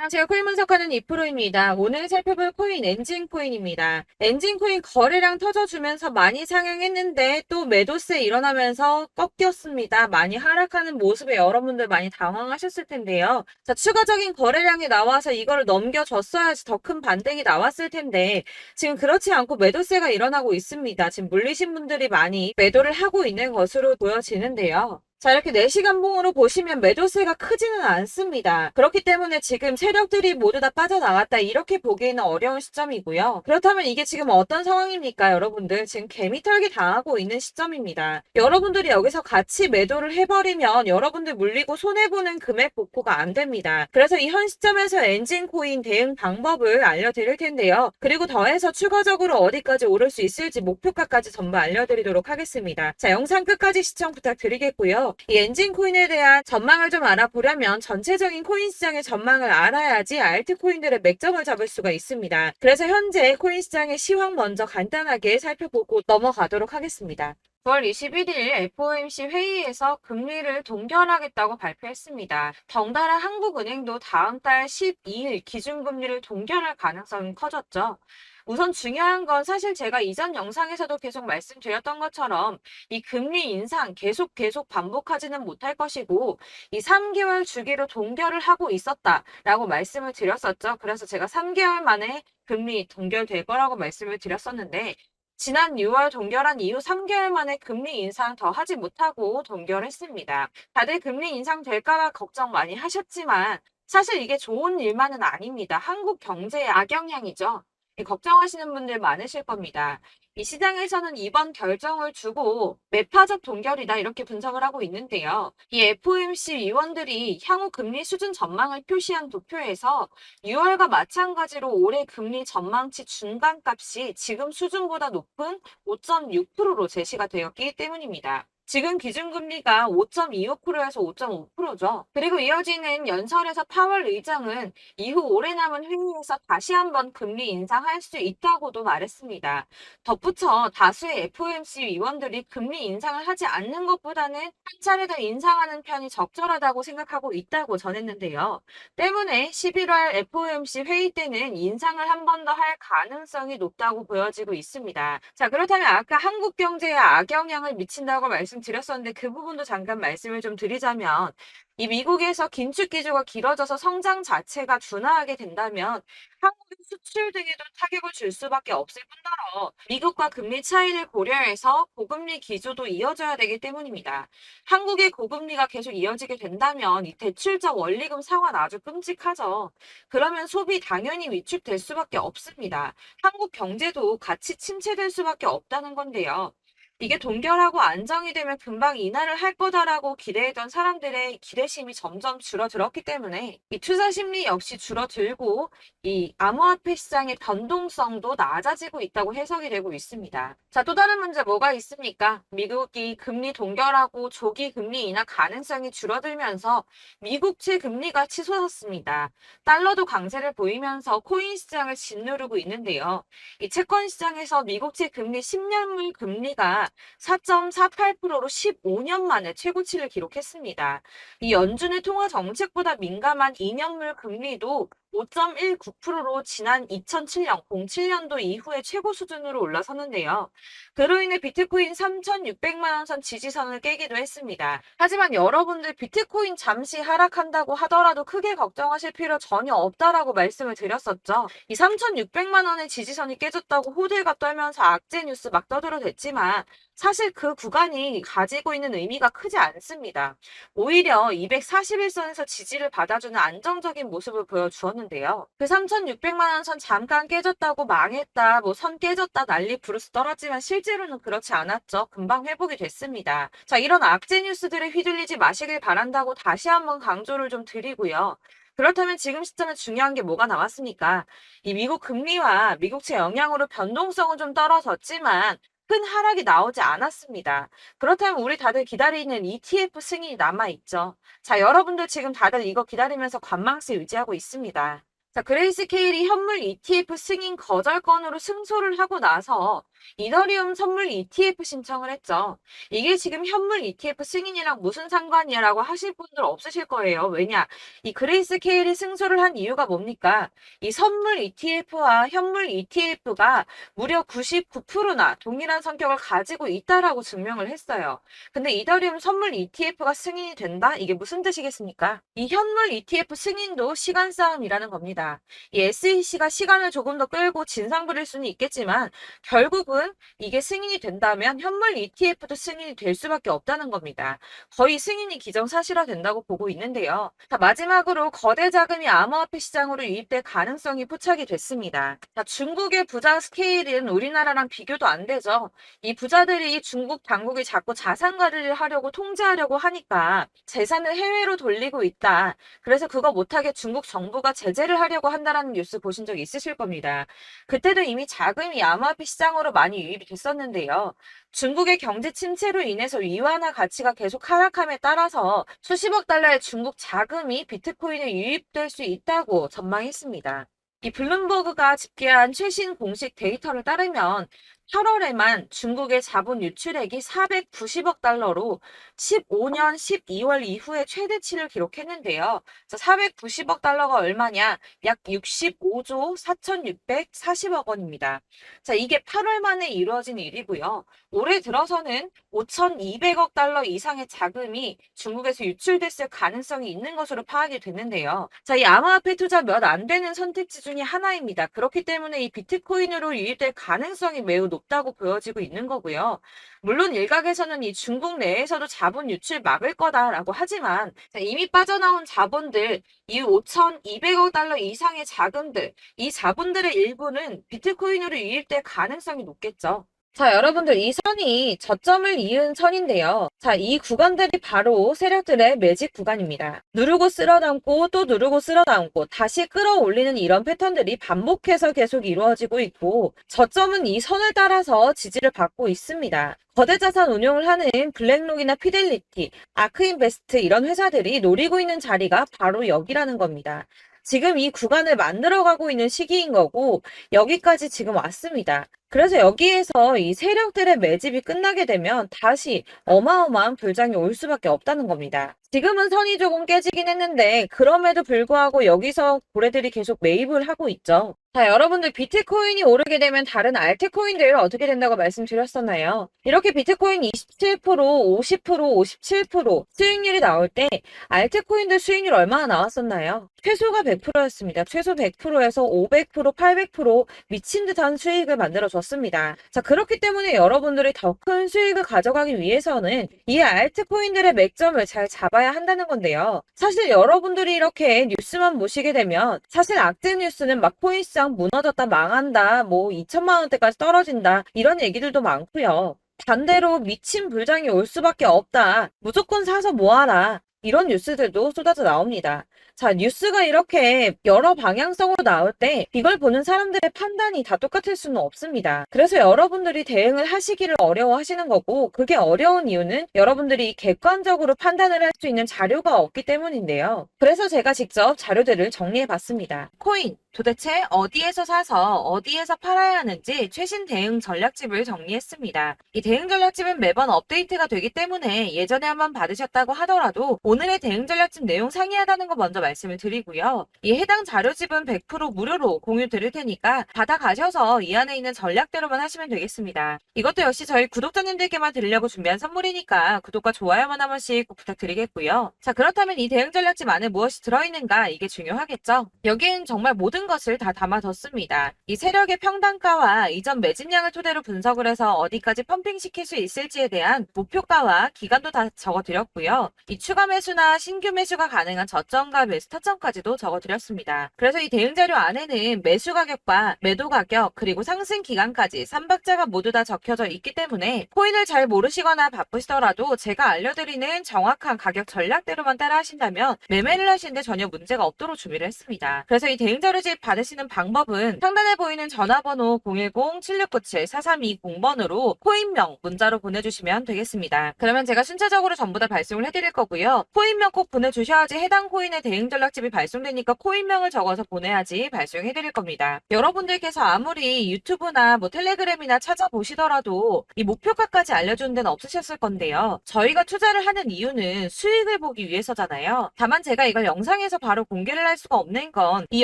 안녕하세요. 코인 분석하는 이프로입니다. 오늘 살펴볼 코인 엔진코인입니다. 엔진코인 거래량 터져주면서 많이 상향했는데 또 매도세 일어나면서 꺾였습니다. 많이 하락하는 모습에 여러분들 많이 당황하셨을 텐데요. 자, 추가적인 거래량이 나와서 이거를 넘겨줬어야지 더 큰 반등이 나왔을 텐데 지금 그렇지 않고 매도세가 일어나고 있습니다. 지금 물리신 분들이 많이 매도를 하고 있는 것으로 보여지는데요. 자, 이렇게 4시간 봉으로 보시면 매도세가 크지는 않습니다. 그렇기 때문에 지금 세력들이 모두 다 빠져나갔다 이렇게 보기에는 어려운 시점이고요. 그렇다면 이게 지금 어떤 상황입니까? 여러분들 지금 개미털기 당하고 있는 시점입니다. 여러분들이 여기서 같이 매도를 해버리면 여러분들 물리고 손해보는 금액 복구가 안 됩니다. 그래서 이 현 시점에서 엔진코인 대응 방법을 알려드릴 텐데요. 그리고 더해서 추가적으로 어디까지 오를 수 있을지 목표가까지 전부 알려드리도록 하겠습니다. 자, 영상 끝까지 시청 부탁드리겠고요. 이 엔진코인에 대한 전망을 좀 알아보려면 전체적인 코인 시장의 전망을 알아야지 알트코인들의 맥점을 잡을 수가 있습니다. 그래서 현재 코인 시장의 시황 먼저 간단하게 살펴보고 넘어가도록 하겠습니다. 9월 21일 FOMC 회의에서 금리를 동결하겠다고 발표했습니다. 덩달아 한국은행도 다음 달 12일 기준금리를 동결할 가능성이 커졌죠. 우선 중요한 건 사실 제가 이전 영상에서도 계속 말씀드렸던 것처럼 이 금리 인상 계속 반복하지는 못할 것이고 이 3개월 주기로 동결을 하고 있었다라고 말씀을 드렸었죠. 그래서 제가 3개월 만에 금리 동결될 거라고 말씀을 드렸었는데 지난 6월 동결한 이후 3개월 만에 금리 인상 더 하지 못하고 동결했습니다. 다들 금리 인상 될까봐 걱정 많이 하셨지만 사실 이게 좋은 일만은 아닙니다. 한국 경제에 악영향이죠. 걱정하시는 분들 많으실 겁니다. 이 시장에서는 이번 결정을 두고 매파적 동결이다 이렇게 분석을 하고 있는데요. 이 FOMC 위원들이 향후 금리 수준 전망을 표시한 도표에서 6월과 마찬가지로 올해 금리 전망치 중간값이 지금 수준보다 높은 5.6%로 제시가 되었기 때문입니다. 지금 기준금리가 5.25%에서 5.5%죠. 그리고 이어지는 연설에서 파월 의장은 이후 오래 남은 회의에서 다시 한번 금리 인상할 수 있다고도 말했습니다. 덧붙여 다수의 FOMC 위원들이 금리 인상을 하지 않는 것보다는 한 차례 더 인상하는 편이 적절하다고 생각하고 있다고 전했는데요. 때문에 11월 FOMC 회의 때는 인상을 한 번 더 할 가능성이 높다고 보여지고 있습니다. 자, 그렇다면 아까 한국 경제에 악영향을 미친다고 말씀드렸었는데 그 부분도 잠깐 말씀을 좀 드리자면 이 미국에서 긴축 기조가 길어져서 성장 자체가 둔화하게 된다면 한국의 수출 등에도 타격을 줄 수밖에 없을 뿐더러 미국과 금리 차이를 고려해서 고금리 기조도 이어져야 되기 때문입니다. 한국의 고금리가 계속 이어지게 된다면 이 대출자 원리금 상환 아주 끔찍하죠. 그러면 소비 당연히 위축될 수밖에 없습니다. 한국 경제도 같이 침체될 수밖에 없다는 건데요. 이게 동결하고 안정이 되면 금방 인하를 할 거다라고 기대했던 사람들의 기대심이 점점 줄어들었기 때문에 이 투자 심리 역시 줄어들고 이 암호화폐 시장의 변동성도 낮아지고 있다고 해석이 되고 있습니다. 자, 또 다른 문제 뭐가 있습니까? 미국이 금리 동결하고 조기 금리 인하 가능성이 줄어들면서 미국채 금리가 치솟았습니다. 달러도 강세를 보이면서 코인 시장을 짓누르고 있는데요. 이 채권 시장에서 미국채 금리 10년물 금리가 4.48%로 15년 만에 최고치를 기록했습니다. 이 연준의 통화 정책보다 민감한 2년물 금리도 5.19%로 지난 2007년, 07년도 이후에 최고 수준으로 올라섰는데요. 그로 인해 비트코인 3,600만 원 선 지지선을 깨기도 했습니다. 하지만 여러분들 비트코인 잠시 하락한다고 하더라도 크게 걱정하실 필요 전혀 없다라고 말씀을 드렸었죠. 이 3,600만 원의 지지선이 깨졌다고 호들갑 떨면서 악재 뉴스 막 떠들어댔지만 사실 그 구간이 가지고 있는 의미가 크지 않습니다. 오히려 241선에서 지지를 받아주는 안정적인 모습을 보여주었는데요. 그 3,600만 원 선 잠깐 깨졌다고 망했다, 뭐 선 깨졌다 난리 부르스 떨었지만 실제로는 그렇지 않았죠. 금방 회복이 됐습니다. 자, 이런 악재 뉴스들에 휘둘리지 마시길 바란다고 다시 한번 강조를 좀 드리고요. 그렇다면 지금 시점에 중요한 게 뭐가 남았습니까? 이 미국 금리와 미국채 영향으로 변동성은 좀 떨어졌지만 큰 하락이 나오지 않았습니다. 그렇다면 우리 다들 기다리는 ETF 승인이 남아있죠. 자, 여러분들 지금 다들 이거 기다리면서 관망세 유지하고 있습니다. 자, 그레이스케일이 현물 ETF 승인 거절 건으로 승소를 하고 나서 이더리움 선물 ETF 신청을 했죠. 이게 지금 현물 ETF 승인이랑 무슨 상관이야라고 하실 분들 없으실 거예요. 왜냐? 이 그레이스 케일이 승소를 한 이유가 뭡니까? 이 선물 ETF와 현물 ETF가 무려 99%나 동일한 성격을 가지고 있다라고 증명을 했어요. 근데 이더리움 선물 ETF가 승인이 된다? 이게 무슨 뜻이겠습니까? 이 현물 ETF 승인도 시간 싸움이라는 겁니다. 이 SEC가 시간을 조금 더 끌고 진상 부릴 수는 있겠지만 결국은 이게 승인이 된다면 현물 ETF도 승인이 될 수밖에 없다는 겁니다. 거의 승인이 기정사실화 된다고 보고 있는데요. 자, 마지막으로 거대 자금이 암호화폐 시장으로 유입될 가능성이 포착이 됐습니다. 자, 중국의 부자 스케일은 우리나라랑 비교도 안 되죠. 이 부자들이 중국 당국이 자꾸 자산 관리를 하려고 통제하려고 하니까 재산을 해외로 돌리고 있다. 그래서 그거 못하게 중국 정부가 제재를 하려고 한다라는 뉴스 보신 적 있으실 겁니다. 그때도 이미 자금이 암호화폐 시장으로 많이 유입이 됐었는데요. 중국의 경제 침체로 인해서 위안화 가치가 계속 하락함에 따라서 수십억 달러의 중국 자금이 비트코인에 유입될 수 있다고 전망했습니다. 이 블룸버그가 집계한 최신 공식 데이터를 따르면 8월에만 중국의 자본 유출액이 490억 달러로 15년 12월 이후에 최대치를 기록했는데요. 490억 달러가 얼마냐? 약 65조 4,640억 원입니다. 자, 이게 8월 만에 이루어진 일이고요. 올해 들어서는 5,200억 달러 이상의 자금이 중국에서 유출됐을 가능성이 있는 것으로 파악이 됐는데요. 자, 이 암호화폐 투자 몇 안 되는 선택지 중에 하나입니다. 그렇기 때문에 이 비트코인으로 유입될 가능성이 매우 높다고 보여지고 있는 거고요. 물론 일각에서는 이 중국 내에서도 자본 유출 막을 거다라고 하지만 이미 빠져나온 자본들, 이 5,200억 달러 이상의 자금들, 이 자본들의 일부는 비트코인으로 유입될 가능성이 높겠죠. 자, 여러분들 이 선이 저점을 이은 선인데요. 자, 이 구간들이 바로 세력들의 매직 구간입니다. 누르고 쓸어담고 또 누르고 쓸어담고 다시 끌어올리는 이런 패턴들이 반복해서 계속 이루어지고 있고 저점은 이 선을 따라서 지지를 받고 있습니다. 거대 자산 운용을 하는 블랙록이나 피델리티, 아크인베스트 이런 회사들이 노리고 있는 자리가 바로 여기라는 겁니다. 지금 이 구간을 만들어가고 있는 시기인 거고 여기까지 지금 왔습니다. 그래서 여기에서 이 세력들의 매집이 끝나게 되면 다시 어마어마한 불장이 올 수밖에 없다는 겁니다. 지금은 선이 조금 깨지긴 했는데 그럼에도 불구하고 여기서 고래들이 계속 매입을 하고 있죠. 자, 여러분들 비트코인이 오르게 되면 다른 알트코인들 어떻게 된다고 말씀드렸었나요? 이렇게 비트코인 27%, 50%, 57% 수익률이 나올 때 알트코인들 수익률 얼마나 나왔었나요? 최소가 100%였습니다. 최소 100%에서 500%, 800% 미친 듯한 수익을 만들어줬습니다. 자, 그렇기 때문에 여러분들이 더 큰 수익을 가져가기 위해서는 이 알트코인들의 맥점을 잘 잡아야 한다는 건데요. 사실 여러분들이 이렇게 뉴스만 보시게 되면 사실 악재 뉴스는 막 코인 시장 무너졌다, 망한다, 뭐 2천만 원대까지 떨어진다 이런 얘기들도 많고요. 반대로 미친 불장이 올 수밖에 없다. 무조건 사서 모아라. 이런 뉴스들도 쏟아져 나옵니다. 자, 뉴스가 이렇게 여러 방향성으로 나올 때 이걸 보는 사람들의 판단이 다 똑같을 수는 없습니다. 그래서 여러분들이 대응을 하시기를 어려워하시는 거고 그게 어려운 이유는 여러분들이 객관적으로 판단을 할 수 있는 자료가 없기 때문인데요. 그래서 제가 직접 자료들을 정리해 봤습니다. 코인 도대체 어디에서 사서 어디에서 팔아야 하는지 최신 대응 전략집을 정리했습니다. 이 대응 전략집은 매번 업데이트가 되기 때문에 예전에 한번 받으셨다고 하더라도 오늘의 대응 전략집 내용 상이하다는 거 먼저 말씀을 드리고요. 이 해당 자료집은 100% 무료로 공유 드릴 테니까 받아가셔서 이 안에 있는 전략대로만 하시면 되겠습니다. 이것도 역시 저희 구독자님들께만 드리려고 준비한 선물이니까 구독과 좋아요만 한 번씩 꼭 부탁드리겠고요. 자, 그렇다면 이 대응 전략집 안에 무엇이 들어있는가 이게 중요하겠죠? 여기엔 정말 모든 것을 다 담아뒀습니다. 이 세력의 평단가와 이전 매집량을 토대로 분석을 해서 어디까지 펌핑시킬 수 있을지에 대한 목표가와 기간도 다 적어드렸고요. 이 추가 매수나 신규 매수가 가능한 저점과 매수 타점까지도 적어드렸습니다. 그래서 이 대응 자료 안에는 매수 가격과 매도 가격 그리고 상승 기간까지 3박자가 모두 다 적혀져 있기 때문에 코인을 잘 모르시거나 바쁘시더라도 제가 알려드리는 정확한 가격 전략대로만 따라 하신다면 매매를 하시는데 전혀 문제가 없도록 준비를 했습니다. 그래서 이 대응 자료집 받으시는 방법은 상단에 보이는 전화번호 010-7697-4320번으로 코인명 문자로 보내주시면 되겠습니다. 그러면 제가 순차적으로 전부 다 발송을 해드릴 거고요. 코인명 꼭 보내주셔야지 해당 코인의 대응 알림 전략집이 발송되니까 코인명을 적어서 보내야지 발송해드릴 겁니다. 여러분들께서 아무리 유튜브나 뭐 텔레그램이나 찾아보시더라도 이 목표가까지 알려주는 데는 없으셨을 건데요. 저희가 투자를 하는 이유는 수익을 보기 위해서잖아요. 다만 제가 이걸 영상에서 바로 공개를 할 수가 없는 건 이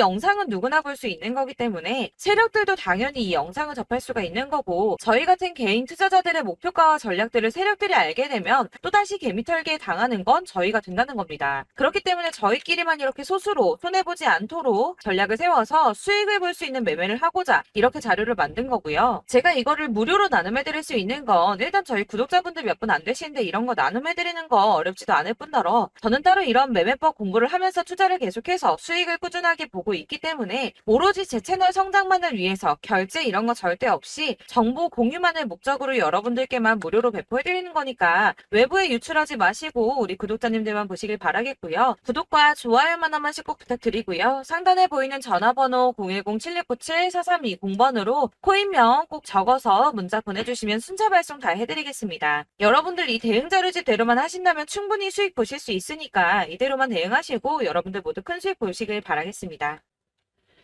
영상은 누구나 볼 수 있는 거기 때문에 세력들도 당연히 이 영상을 접할 수가 있는 거고, 저희 같은 개인 투자자들의 목표가와 전략들을 세력들이 알게 되면 또다시 개미털기에 당하는 건 저희가 된다는 겁니다. 그렇기 때문에 저희끼리만 이렇게 소수로 손해보지 않도록 전략을 세워서 수익을 볼 수 있는 매매를 하고자 이렇게 자료를 만든 거고요. 제가 이거를 무료로 나눔해드릴 수 있는 건 일단 저희 구독자분들 몇 분 안 되시는데 이런 거 나눔해드리는 거 어렵지도 않을 뿐더러 저는 따로 이런 매매법 공부를 하면서 투자를 계속해서 수익을 꾸준하게 보고 있기 때문에 오로지 제 채널 성장만을 위해서 결제 이런 거 절대 없이 정보 공유만을 목적으로 여러분들께만 무료로 배포해드리는 거니까 외부에 유출하지 마시고 우리 구독자님들만 보시길 바라겠고요. 구독과 좋아요만 한 번씩 꼭 부탁드리고요. 상단에 보이는 전화번호 010-7697-4320번으로 코인명 꼭 적어서 문자 보내주시면 순차 발송 다 해드리겠습니다. 여러분들 이 대응 자료집대로만 하신다면 충분히 수익 보실 수 있으니까 이대로만 대응하시고 여러분들 모두 큰 수익 보시길 바라겠습니다.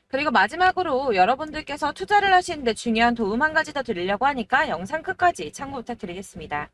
그리고 마지막으로 여러분들께서 투자를 하시는데 중요한 도움 한 가지 더 드리려고 하니까 영상 끝까지 참고 부탁드리겠습니다.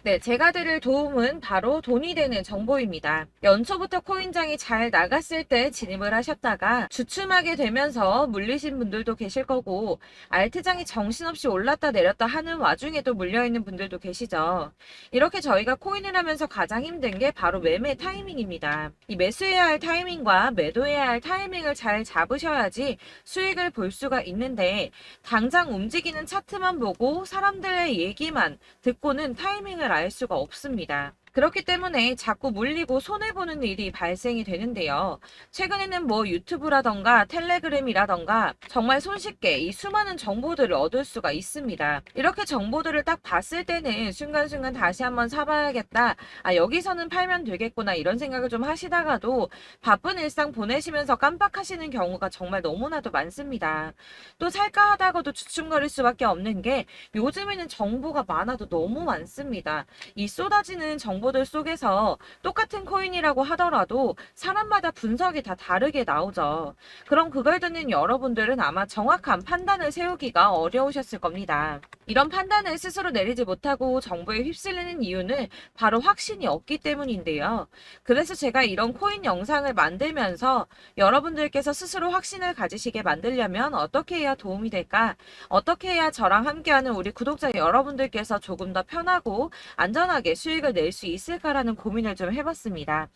네, 제가 드릴 도움은 바로 돈이 되는 정보입니다. 연초부터 코인장이 잘 나갔을 때 진입을 하셨다가 주춤하게 되면서 물리신 분들도 계실 거고, 알트장이 정신없이 올랐다 내렸다 하는 와중에도 물려있는 분들도 계시죠. 이렇게 저희가 코인을 하면서 가장 힘든 게 바로 매매 타이밍입니다. 이 매수해야 할 타이밍과 매도해야 할 타이밍을 잘 잡으셔야지 수익을 볼 수가 있는데, 당장 움직이는 차트만 보고 사람들의 얘기만 듣고는 타이밍을 알 수가 없습니다. 그렇기 때문에 자꾸 물리고 손해보는 일이 발생이 되는데요. 최근에는 뭐 유튜브라던가 텔레그램이라던가 정말 손쉽게 이 수많은 정보들을 얻을 수가 있습니다. 이렇게 정보들을 딱 봤을 때는 순간순간 다시 한번 사봐야겠다, 아 여기서는 팔면 되겠구나 이런 생각을 좀 하시다가도 바쁜 일상 보내시면서 깜빡하시는 경우가 정말 너무나도 많습니다. 또 살까 하다가도 주춤거릴 수밖에 없는 게 요즘에는 정보가 많아도 너무 많습니다. 이 쏟아지는 정보들 속에서 똑같은 코인이라고 하더라도 사람마다 분석이 다 다르게 나오죠. 그럼 그걸 듣는 여러분들은 아마 정확한 판단을 세우기가 어려우셨을 겁니다. 이런 판단을 스스로 내리지 못하고 정보에 휩쓸리는 이유는 바로 확신이 없기 때문인데요. 그래서 제가 이런 코인 영상을 만들면서 여러분들께서 스스로 확신을 가지시게 만들려면 어떻게 해야 도움이 될까? 어떻게 해야 저랑 함께하는 우리 구독자 여러분들께서 조금 더 편하고 안전하게 수익을 낼 수 있을까라는 고민을 좀 해봤습니다.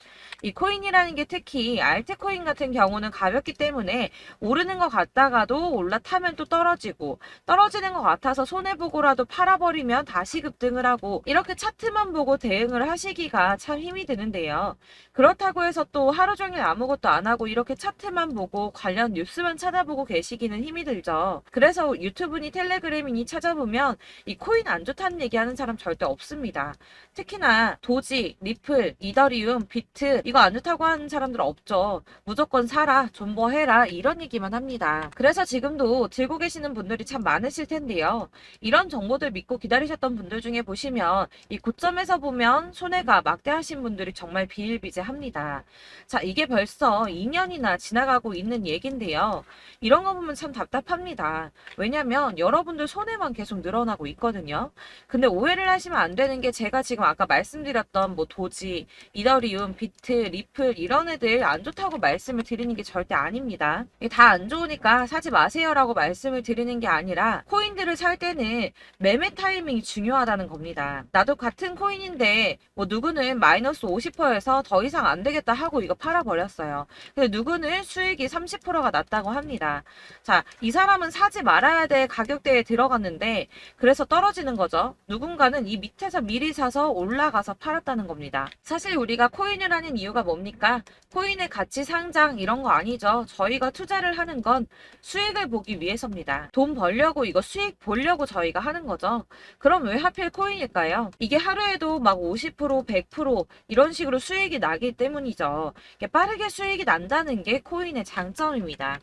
이 코인이라는 게 특히 알트코인 같은 경우는 가볍기 때문에 오르는 것 같다가도 올라타면 또 떨어지고, 떨어지는 것 같아서 손해보고라도 팔아버리면 다시 급등을 하고, 이렇게 차트만 보고 대응을 하시기가 참 힘이 드는데요. 그렇다고 해서 또 하루 종일 아무것도 안 하고 이렇게 차트만 보고 관련 뉴스만 찾아보고 계시기는 힘이 들죠. 그래서 유튜브니 텔레그램이니 찾아보면 이 코인 안 좋다는 얘기하는 사람 절대 없습니다. 특히나 도지, 리플, 이더리움, 비트 이거 안 좋다고 하는 사람들 없죠. 무조건 사라, 존버해라 이런 얘기만 합니다. 그래서 지금도 들고 계시는 분들이 참 많으실 텐데요. 이런 정보들 믿고 기다리셨던 분들 중에 보시면 이 고점에서 보면 손해가 막대하신 분들이 정말 비일비재합니다. 자, 이게 벌써 2년이나 지나가고 있는 얘긴데요. 이런 거 보면 참 답답합니다. 왜냐면 여러분들 손해만 계속 늘어나고 있거든요. 근데 오해를 하시면 안 되는 게, 제가 지금 아까 말씀드렸던 뭐 도지, 이더리움, 비트, 리플 이런 애들 안 좋다고 말씀을 드리는 게 절대 아닙니다. 다 안 좋으니까 사지 마세요라고 말씀을 드리는 게 아니라, 코인들을 살 때는 매매 타이밍이 중요하다는 겁니다. 나도 같은 코인인데 뭐 누구는 마이너스 50%에서 더 이상 안 되겠다 하고 이거 팔아버렸어요. 근데 누구는 수익이 30%가 났다고 합니다. 자, 이 사람은 사지 말아야 될 가격대에 들어갔는데 그래서 떨어지는 거죠. 누군가는 이 밑에서 미리 사서 올라가서 팔았다는 겁니다. 사실 우리가 코인을 하는 이유가 뭡니까? 코인의 가치 상장 이런 거 아니죠. 저희가 투자를 하는 건 수익을 보기 위해서입니다. 돈 벌려고, 이거 수익 보려고 저희가 하는 거죠. 그럼 왜 하필 코인일까요? 이게 하루에도 막 50%, 100% 이런 식으로 수익이 나기 때문이죠. 빠르게 수익이 난다는 게 코인의 장점입니다.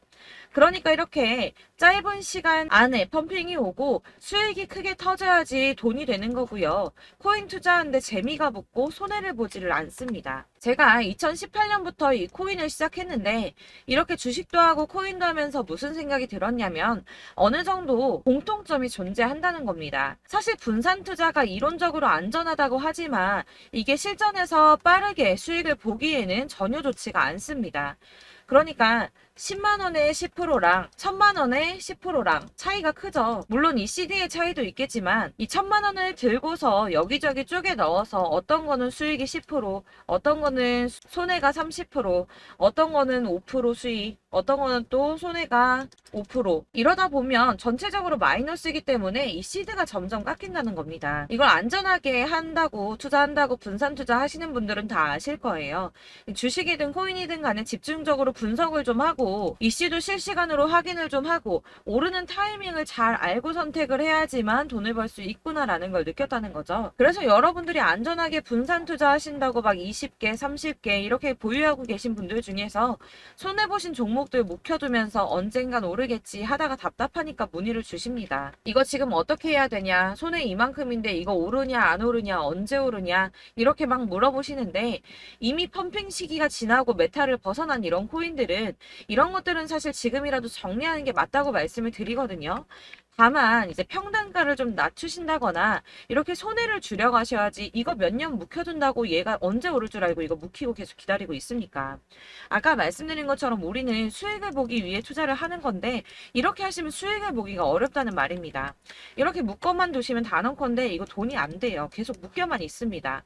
그러니까 이렇게 짧은 시간 안에 펌핑이 오고 수익이 크게 터져야지 돈이 되는 거고요. 코인 투자하는데 재미가 달라붙고 손해를 보지를 않습니다. 제가 2018년부터 이 코인을 시작했는데 이렇게 주식도 하고 코인도 하면서 무슨 생각이 들었냐면 어느 정도 공통점이 존재한다는 겁니다. 사실 분산 투자가 이론적으로 안전하다고 하지만 이게 실전에서 빠르게 수익을 보기에는 전혀 좋지가 않습니다. 그러니까 10만원의 10%랑 1000만원의 10%랑 차이가 크죠. 물론 이 CD의 차이도 있겠지만 이 1000만원을 들고서 여기저기 쪼개 넣어서 어떤 거는 수익이 10%, 어떤 거는 손해가 30%, 어떤 거는 5% 수익, 어떤 거는 또 손해가 5%. 이러다 보면 전체적으로 마이너스이기 때문에 이 시드가 점점 깎인다는 겁니다. 이걸 안전하게 한다고 투자한다고 분산 투자하시는 분들은 다 아실 거예요. 주식이든 코인이든 간에 집중적으로 분석을 좀 하고 이슈도 실시간으로 확인을 좀 하고 오르는 타이밍을 잘 알고 선택을 해야지만 돈을 벌 수 있구나라는 걸 느꼈다는 거죠. 그래서 여러분들이 안전하게 분산 투자하신다고 막 20개, 30개 이렇게 보유하고 계신 분들 중에서 손해보신 종목들 묵혀두면서 언젠간 오르겠지 하다가 답답하니까 문의를 주십니다. 이거 지금 어떻게 해야 되냐? 손해 이만큼인데 이거 오르냐 안 오르냐 언제 오르냐 이렇게 막 물어보시는데 이미 펌핑 시기가 지나고 메타를 벗어난 이런 코인들은 이런 것들은 사실 지금이라도 정리하는 게 맞다고 말씀을 드리거든요. 다만 이제 평단가를 좀 낮추신다거나 이렇게 손해를 줄여가셔야지 이거 몇 년 묵혀둔다고 얘가 언제 오를 줄 알고 이거 묵히고 계속 기다리고 있습니까? 아까 말씀드린 것처럼 우리는 수익을 보기 위해 투자를 하는 건데 이렇게 하시면 수익을 보기가 어렵다는 말입니다. 이렇게 묶어만 두시면 단언컨대 이거 돈이 안 돼요. 계속 묶여만 있습니다.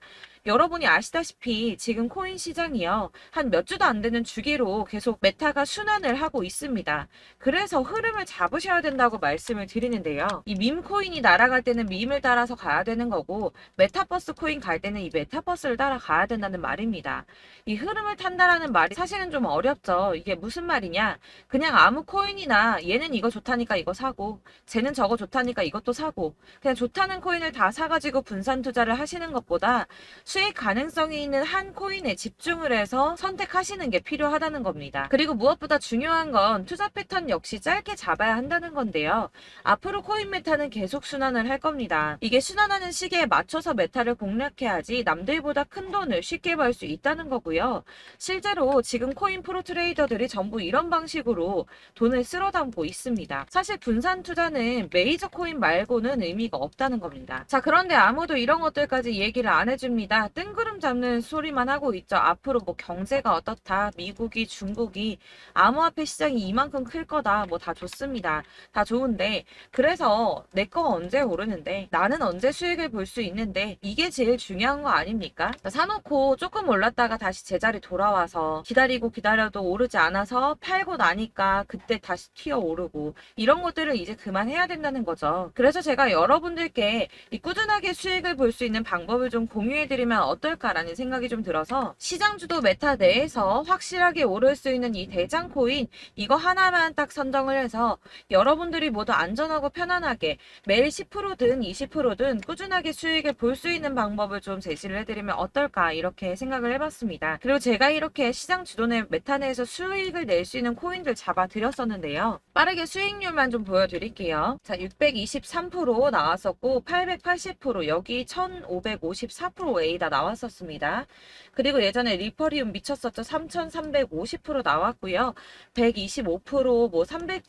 여러분이 아시다시피 지금 코인 시장이요. 한 몇 주도 안 되는 주기로 계속 메타가 순환을 하고 있습니다. 그래서 흐름을 잡으셔야 된다고 말씀을 드리는데요. 이 밈 코인이 날아갈 때는 밈을 따라서 가야 되는 거고 메타버스 코인 갈 때는 이 메타버스를 따라가야 된다는 말입니다. 이 흐름을 탄다라는 말이 사실은 좀 어렵죠. 이게 무슨 말이냐? 그냥 아무 코인이나 얘는 이거 좋다니까 이거 사고 쟤는 저거 좋다니까 이것도 사고 그냥 좋다는 코인을 다 사가지고 분산 투자를 하시는 것보다 수익 가능성이 있는 한 코인에 집중을 해서 선택하시는 게 필요하다는 겁니다. 그리고 무엇보다 중요한 건 투자 패턴 역시 짧게 잡아야 한다는 건데요. 앞으로 코인 메타는 계속 순환을 할 겁니다. 이게 순환하는 시기에 맞춰서 메타를 공략해야지 남들보다 큰 돈을 쉽게 벌 수 있다는 거고요. 실제로 지금 코인 프로 트레이더들이 전부 이런 방식으로 돈을 쓸어 담고 있습니다. 사실 분산 투자는 메이저 코인 말고는 의미가 없다는 겁니다. 자, 그런데 아무도 이런 것들까지 얘기를 안 해줍니다. 뜬구름 잡는 소리만 하고 있죠. 앞으로 뭐 경제가 어떻다, 미국이, 중국이, 암호화폐 시장이 이만큼 클 거다, 뭐 다 좋습니다. 다 좋은데 그래서 내 거 언제 오르는데 나는 언제 수익을 볼 수 있는데 이게 제일 중요한 거 아닙니까? 사놓고 조금 올랐다가 다시 제자리 돌아와서 기다리고 기다려도 오르지 않아서 팔고 나니까 그때 다시 튀어 오르고 이런 것들을 이제 그만해야 된다는 거죠. 그래서 제가 여러분들께 이 꾸준하게 수익을 볼 수 있는 방법을 좀 공유해드리면 어떨까라는 생각이 좀 들어서 시장주도 메타 내에서 확실하게 오를 수 있는 이 대장 코인 이거 하나만 딱 선정을 해서 여러분들이 모두 안전하고 편안하게 매일 10%든 20%든 꾸준하게 수익을 볼 수 있는 방법을 좀 제시를 해드리면 어떨까 이렇게 생각을 해봤습니다. 그리고 제가 이렇게 시장 주도내 메타 내에서 수익을 낼 수 있는 코인들 잡아드렸었는데요. 빠르게 수익률만 좀 보여드릴게요. 자, 623% 나왔었고 880% 여기 1554%A다 나왔었습니다. 그리고 예전에 리퍼리움 미쳤었죠. 3350% 나왔고요. 125%, 뭐 300%,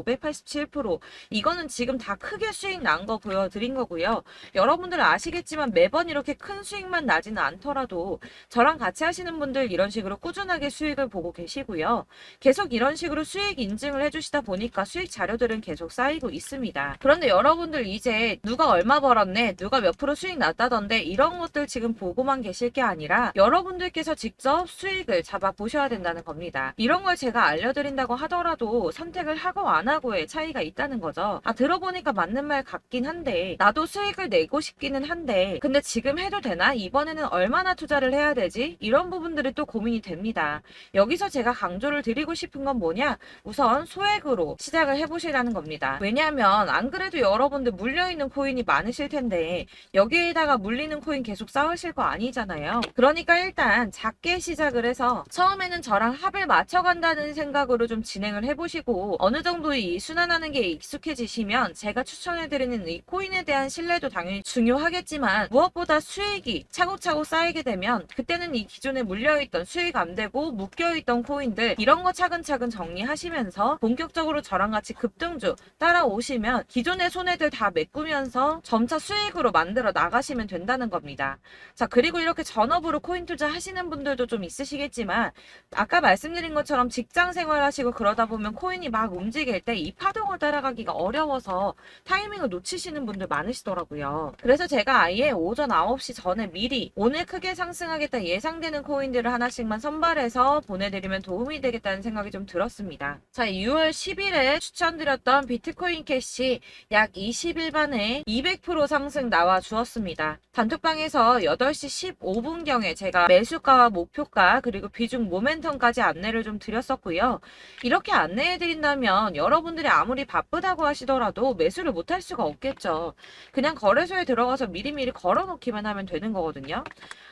587% 이거는 지금 다 크게 수익 난 거 보여드린 거고요. 여러분들은 아시겠지만 매번 이렇게 큰 수익만 나지는 않더라도 저랑 같이 하시는 분들 이런 식으로 꾸준하게 수익을 보고 계시고요. 계속 이런 식으로 수익 인증을 해주시다 보니까 수익 자료들은 계속 쌓이고 있습니다. 그런데 여러분들 이제 누가 얼마 벌었네, 누가 몇 프로 수익 났다던데 이런 것들 지금 보고만 계실 게 아니라 여러분들께서 직접 수익을 잡아 보셔야 된다는 겁니다. 이런 걸 제가 알려드린다고 하더라도 선택을 하고 안 하고의 차이가 있다는 거죠. 아, 들어보니까 맞는 말 같긴 한데 나도 수익을 내고 싶기는 한데 근데 지금 해도 되나? 이번에는 얼마나 투자를 해야 되지? 이런 부분들이 또 고민이 됩니다. 여기서 제가 강조를 드리고 싶은 건 뭐냐? 우선 소액으로 시작을 해보시라는 겁니다. 왜냐하면 안 그래도 여러분들 물려있는 코인이 많으실 텐데 여기에다가 물리는 코인 계속 쌓으실 거 아니잖아요. 그러니까 일단 작게 시작을 해서 처음에는 저랑 합을 맞춰간다는 생각으로 좀 진행을 해보시고 어느 정도 이 순환하는 게 익숙해지시면 믿어지시면 제가 추천해드리는 이 코인에 대한 신뢰도 당연히 중요하겠지만 무엇보다 수익이 차곡차곡 쌓이게 되면 그때는 이 기존에 물려있던 수익 안 되고 묶여있던 코인들 이런 거 차근차근 정리하시면서 본격적으로 저랑 같이 급등주 따라오시면 기존의 손해들 다 메꾸면서 점차 수익으로 만들어 나가시면 된다는 겁니다. 자, 그리고 이렇게 전업으로 코인 투자 하시는 분들도 좀 있으시겠지만 아까 말씀드린 것처럼 직장 생활하시고 그러다 보면 코인이 막 움직일 때 이 파동을 따라가기가 어려워서 타이밍을 놓치시는 분들 많으시더라고요. 그래서 제가 아예 오전 9시 전에 미리 오늘 크게 상승하겠다 예상되는 코인들을 하나씩만 선발해서 보내드리면 도움이 되겠다는 생각이 좀 들었습니다. 자, 6월 10일에 추천드렸던 비트코인 캐시 약 20일 만에 200% 상승 나와 주었습니다. 단톡방에서 8시 15분경에 제가 매수가와 목표가 그리고 비중 모멘텀까지 안내를 좀 드렸었고요. 이렇게 안내해드린다면 여러분들이 아무리 바쁘다고 하시더라도 매수를 못할 수가 없겠죠. 그냥 거래소에 들어가서 미리미리 걸어놓기만 하면 되는 거거든요.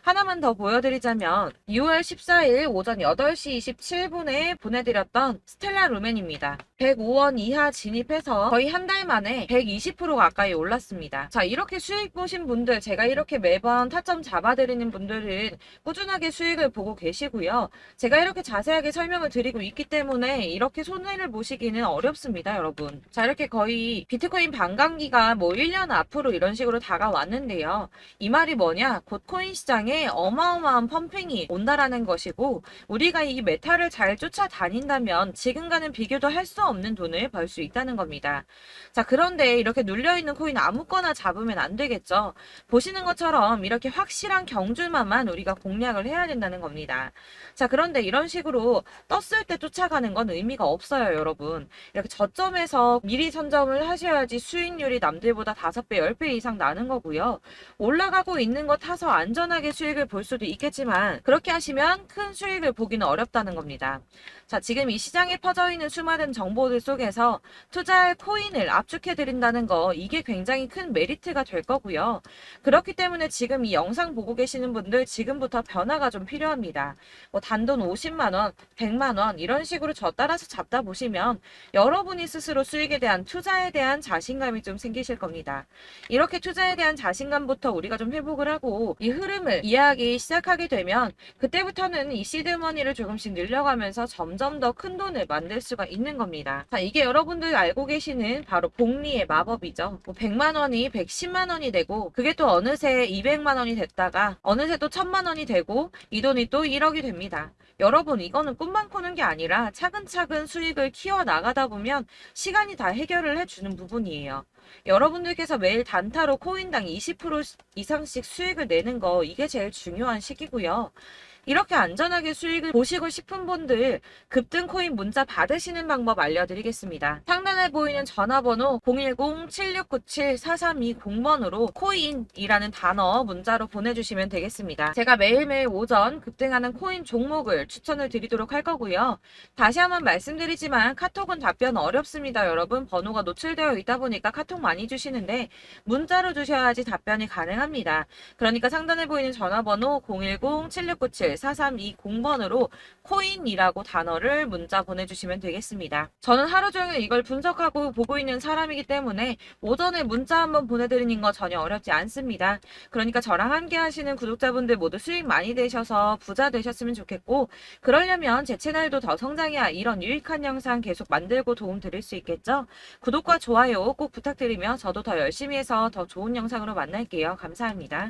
하나만 더 보여드리자면 6월 14일 오전 8시 27분에 보내드렸던 스텔라 루멘입니다. 105원 이하 진입해서 거의 한 달 만에 120% 가까이 올랐습니다. 자, 이렇게 수익 보신 분들, 제가 이렇게 매번 타점 잡아드리는 분들은 꾸준하게 수익을 보고 계시고요. 제가 이렇게 자세하게 설명을 드리고 있기 때문에 이렇게 손해를 보시기는 어렵습니다, 여러분. 자, 이렇게 거의 비트코인 반감기가 뭐 1년 앞으로 이런 식으로 다가왔는데요. 이 말이 뭐냐? 곧 코인 시장에 어마어마한 펌핑이 온다라는 것이고 우리가 이 메타를 잘 쫓아다닌다면 지금과는 비교도 할 수 없는 돈을 벌 수 있다는 겁니다. 자, 그런데 이렇게 눌려있는 코인 아무거나 잡으면 안 되겠죠. 보시는 것처럼 이렇게 확실한 경주만만 우리가 공략을 해야 된다는 겁니다. 자, 그런데 이런 식으로 떴을 때 쫓아가는 건 의미가 없어요, 여러분. 이렇게 저점에서 미리 선점을 하셔야지 수익률이 남들보다 5배, 10배 이상 나는 거고요. 올라가고 있는 거 타서 안전하게 수익을 볼 수도 있겠지만 그렇게 하시면 큰 수익을 보기는 어렵다는 겁니다. 자, 지금 이 시장에 퍼져 있는 수많은 정보들 속에서 투자할 코인을 압축해드린다는 거 이게 굉장히 큰 메리트가 될 거고요. 그렇기 때문에 지금 이 영상 보고 계시는 분들 지금부터 변화가 좀 필요합니다. 뭐 단돈 50만원, 100만원 이런 식으로 저 따라서 잡다 보시면 여러분이 스스로 수익에 대한 투자에 대한 자신감이 좀 생기실 겁니다. 이렇게 투자에 대한 자신감부터 우리가 좀 회복을 하고 이 흐름을 이해하기 시작하게 되면 그때부터는 이 시드머니를 조금씩 늘려가면서 점점 더 큰 돈을 만들 수가 있는 겁니다. 자, 이게 여러분들 알고 계시는 바로 복리의 마법이죠. 뭐 100만원이 110만원이 되고 그게 또 어느새 200만원이 됐다가 어느새 또 1000만원이 되고 이 돈이 또 1억이 됩니다. 여러분, 이거는 꿈만 꾸는 게 아니라 차근차근 수익을 키워나가다 보면 시간이 다 해결을 해주는 부분이에요. 여러분들께서 매일 단타로 코인당 20% 이상씩 수익을 내는 거 이게 제일 중요한 시기고요. 이렇게 안전하게 수익을 보시고 싶은 분들 급등 코인 문자 받으시는 방법 알려드리겠습니다. 상단에 보이는 전화번호 010-7697-4320번으로 코인이라는 단어 문자로 보내주시면 되겠습니다. 제가 매일매일 오전 급등하는 코인 종목을 추천을 드리도록 할 거고요. 다시 한번 말씀드리지만 카톡은 답변 어렵습니다. 여러분, 번호가 노출되어 있다 보니까 카톡 많이 주시는데 문자로 주셔야지 답변이 가능합니다. 그러니까 상단에 보이는 전화번호 010-7697-4320번으로 코인이라고 단어를 문자 보내주시면 되겠습니다. 저는 하루 종일 이걸 분석하고 보고 있는 사람이기 때문에 오전에 문자 한번 보내드리는 거 전혀 어렵지 않습니다. 그러니까 저랑 함께 하시는 구독자분들 모두 수익 많이 되셔서 부자 되셨으면 좋겠고 그러려면 제 채널도 더 성장해야 이런 유익한 영상 계속 만들고 도움 드릴 수 있겠죠? 구독과 좋아요 꼭 부탁드리며 저도 더 열심히 해서 더 좋은 영상으로 만날게요. 감사합니다.